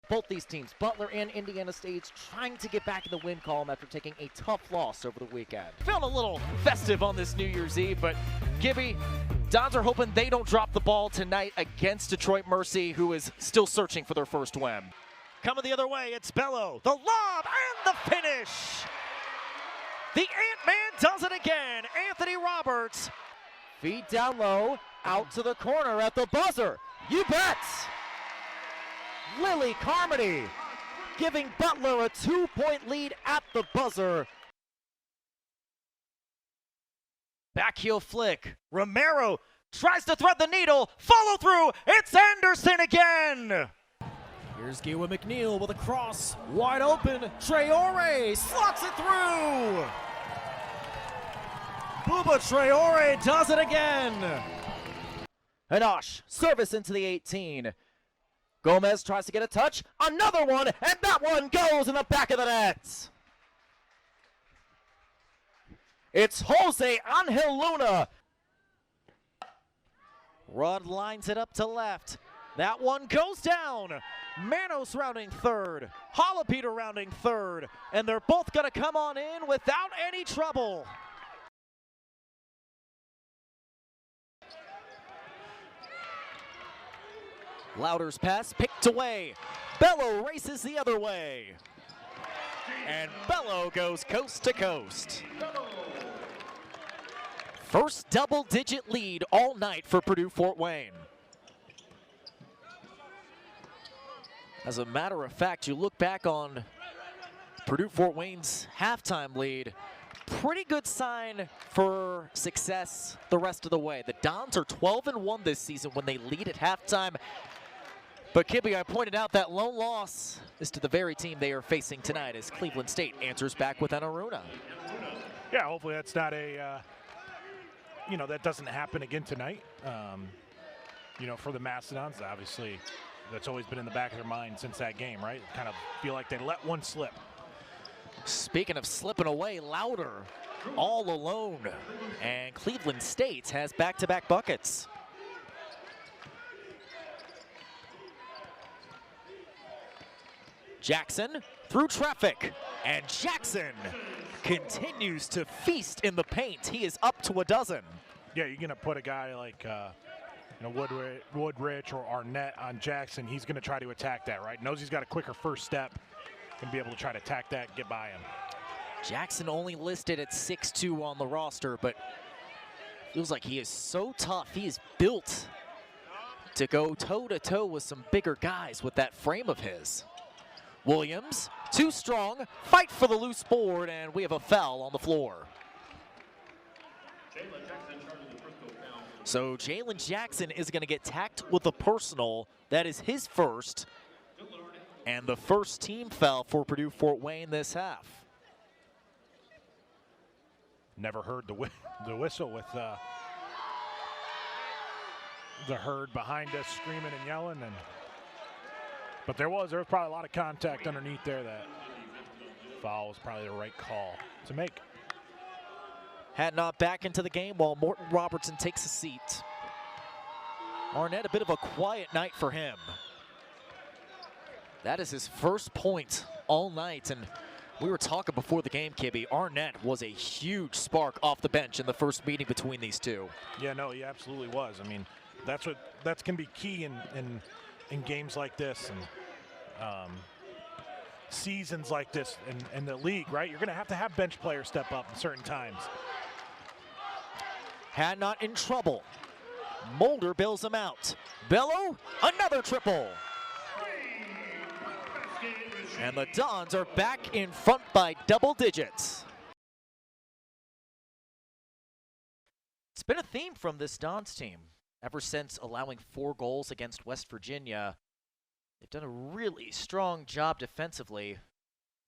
Both these teams, Butler and Indiana State, trying to get back in the win column after taking a tough loss over the weekend. Felt a little festive on this New Year's Eve, but Gibby, Dons are hoping they don't drop the ball tonight against Detroit Mercy, who is still searching for their first win. Coming the other way, it's Bello, the lob, and the finish. The Ant-Man does it again, Anthony Roberts. Feed down low, out to the corner at the buzzer. You bet! Lily Carmody giving Butler a 2-point lead at the buzzer. Backheel flick. Romero tries to thread the needle. Follow through. It's Anderson again. Here's Gawa McNeil with a cross. Wide open. Traore slots it through. Bouba Traore does it again. Hanash, service into the 18. Gomez tries to get a touch. Another one, and that one goes in the back of the net. It's Jose Angel Luna. Rudd lines it up to left. That one goes down. Manos rounding third. Holopeter rounding third. And they're both going to come on in without any trouble. Louder's pass picked away. Bello races the other way. And Bello goes coast to coast. First double-digit lead all night for Purdue Fort Wayne. As a matter of fact, you look back on Purdue Fort Wayne's halftime lead, pretty good sign for success the rest of the way. The Dons are 12-1 this season when they lead at halftime. But Kibby, I pointed out that lone loss is to the very team they are facing tonight as Cleveland State answers back with Anaruna. Yeah, hopefully that's not a, that doesn't happen again tonight. For the Mastodons, obviously, that's always been in the back of their mind since that game, right? Kind of feel like they let one slip. Speaking of slipping away, Louder all alone. And Cleveland State has back-to-back buckets. Jackson through traffic, and Jackson continues to feast in the paint. He is up to a dozen. Yeah, you're gonna put a guy like Woodrich or Arnett on Jackson. He's gonna try to attack that, right? Knows he's got a quicker first step, gonna be able to try to attack that, get by him. Jackson only listed at 6'2" on the roster, but feels like he is so tough. He is built to go toe-to-toe with some bigger guys with that frame of his. Williams, too strong, fight for the loose board, and we have a foul on the floor. So Jalen Jackson is going to get tacked with a personal. That is his first, and the first team foul for Purdue Fort Wayne this half. Never heard the whistle with the herd behind us screaming and yelling, but there was probably a lot of contact underneath there. That foul was probably the right call to make. Hadnot back into the game while Morton Robertson takes a seat. Arnett, a bit of a quiet night for him. That is his first point all night, and we were talking before the game, Kibby. Arnett was a huge spark off the bench in the first meeting between these two. Yeah, no, he absolutely was. I mean, that can be key in games like this and seasons like this in the league, right? You're going to have bench players step up in certain times. Hadnot in trouble. Mulder bails him out. Bello, another triple. And the Dons are back in front by double digits. It's been a theme from this Dons team ever since allowing 4 goals against West Virginia. They've done a really strong job defensively.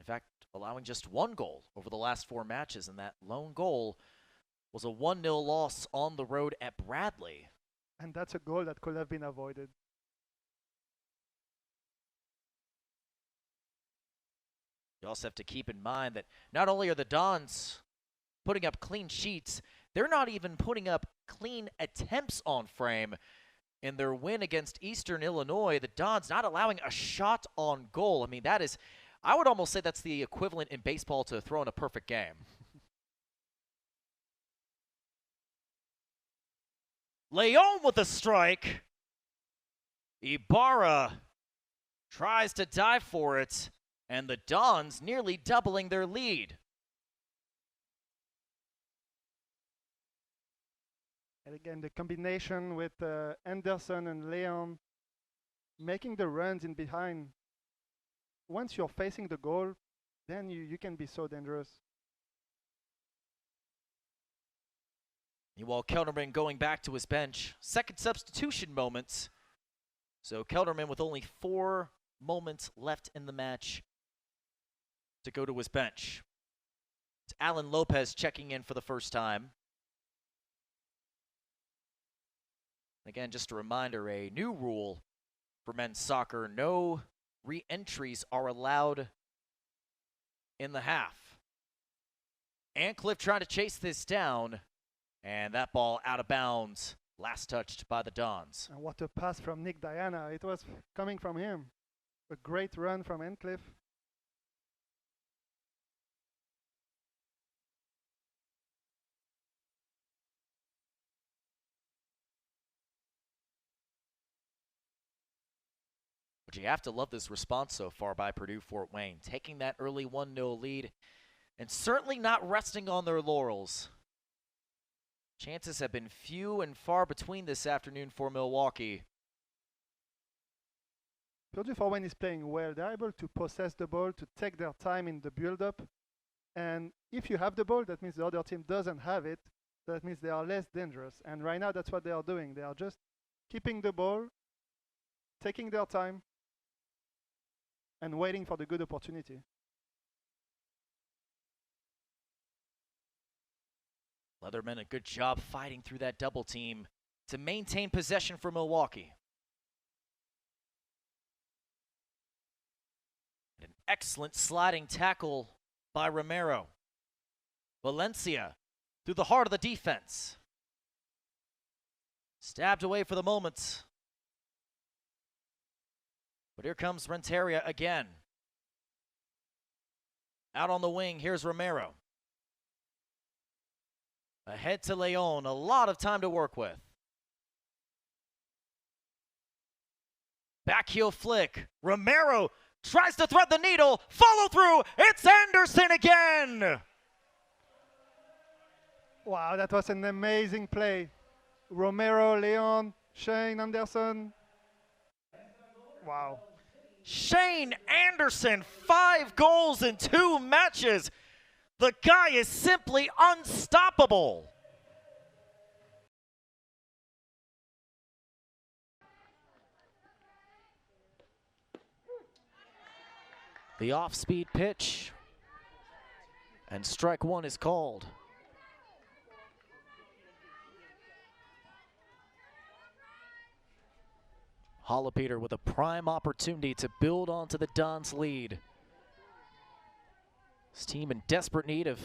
In fact, allowing just 1 goal over the last 4 matches, and that lone goal was a 1-0 loss on the road at Bradley. And that's a goal that could have been avoided. You also have to keep in mind that not only are the Dons putting up clean sheets, they're not even putting up clean attempts on frame. in their win against Eastern Illinois, the Dons not allowing a shot on goal. I mean, that is, I would almost say that's the equivalent in baseball to throwing a perfect game. Leon with a strike. Ibarra tries to dive for it, and the Dons nearly doubling their lead. And again, the combination with Anderson and Leon making the runs in behind. Once you're facing the goal, then you can be so dangerous. Meanwhile, Kelderman going back to his bench. Second substitution moments. So Kelderman with only 4 moments left in the match to go to his bench. It's Alan Lopez checking in for the first time. Again, just a reminder, a new rule for men's soccer. No re-entries are allowed in the half. Ancliffe trying to chase this down, and that ball out of bounds, last touched by the Dons. And what a pass from Nick Diana. It was coming from him. A great run from Ancliffe. But you have to love this response so far by Purdue Fort Wayne, taking that early 1-0 lead and certainly not resting on their laurels. Chances have been few and far between this afternoon for Milwaukee. Purdue Fort Wayne is playing well. They're able to possess the ball, to take their time in the build-up. And if you have the ball, that means the other team doesn't have it. That means they are less dangerous. And right now, that's what they are doing. They are just keeping the ball, taking their time, and waiting for the good opportunity. Leatherman, a good job fighting through that double team to maintain possession for Milwaukee. An excellent sliding tackle by Romero. Valencia through the heart of the defense. Stabbed away for the moment. But here comes Renteria again. Out on the wing, here's Romero. Ahead to Leon, a lot of time to work with. Back heel flick. Romero tries to thread the needle. Follow through. It's Anderson again. Wow, that was an amazing play. Romero, Leon, Shane, Anderson. Wow. Shane Anderson, 5 goals in 2 matches. The guy is simply unstoppable. The off-speed pitch, and strike 1 is called. Holopeter with a prime opportunity to build onto the Dons' lead. This team in desperate need of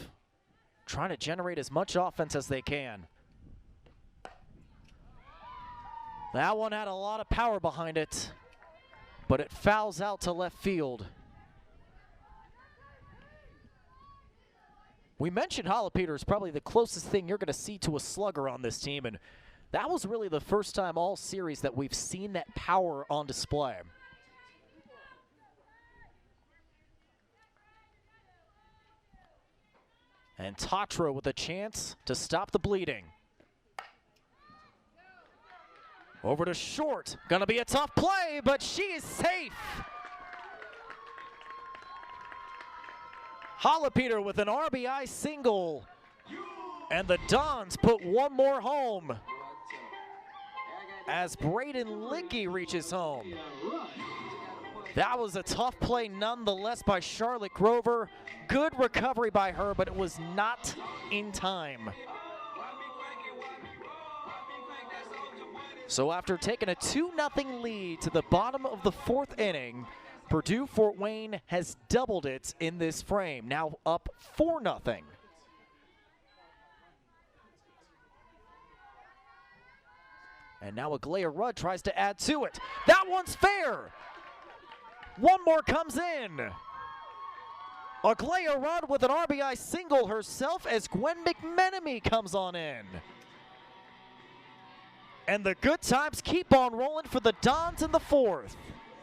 trying to generate as much offense as they can. That one had a lot of power behind it, but it fouls out to left field. We mentioned Holopeter is probably the closest thing you're going to see to a slugger on this team, and that was really the first time all series that we've seen that power on display. And Tatra with a chance to stop the bleeding. Over to Short. Gonna be a tough play, but she is safe. Holopeter with an RBI single. And the Dons put one more home as Braden Licky reaches home. That was a tough play nonetheless by Charlotte Grover. Good recovery by her, but it was not in time. So after taking a 2-0 lead to the bottom of the 4th inning, Purdue Fort Wayne has doubled it in this frame, now up 4-0. And now Aglaya Rudd tries to add to it. That one's fair. One more comes in. Aglaya Rudd with an RBI single herself as Gwen McMenemy comes on in. And the good times keep on rolling for the Dons in the fourth.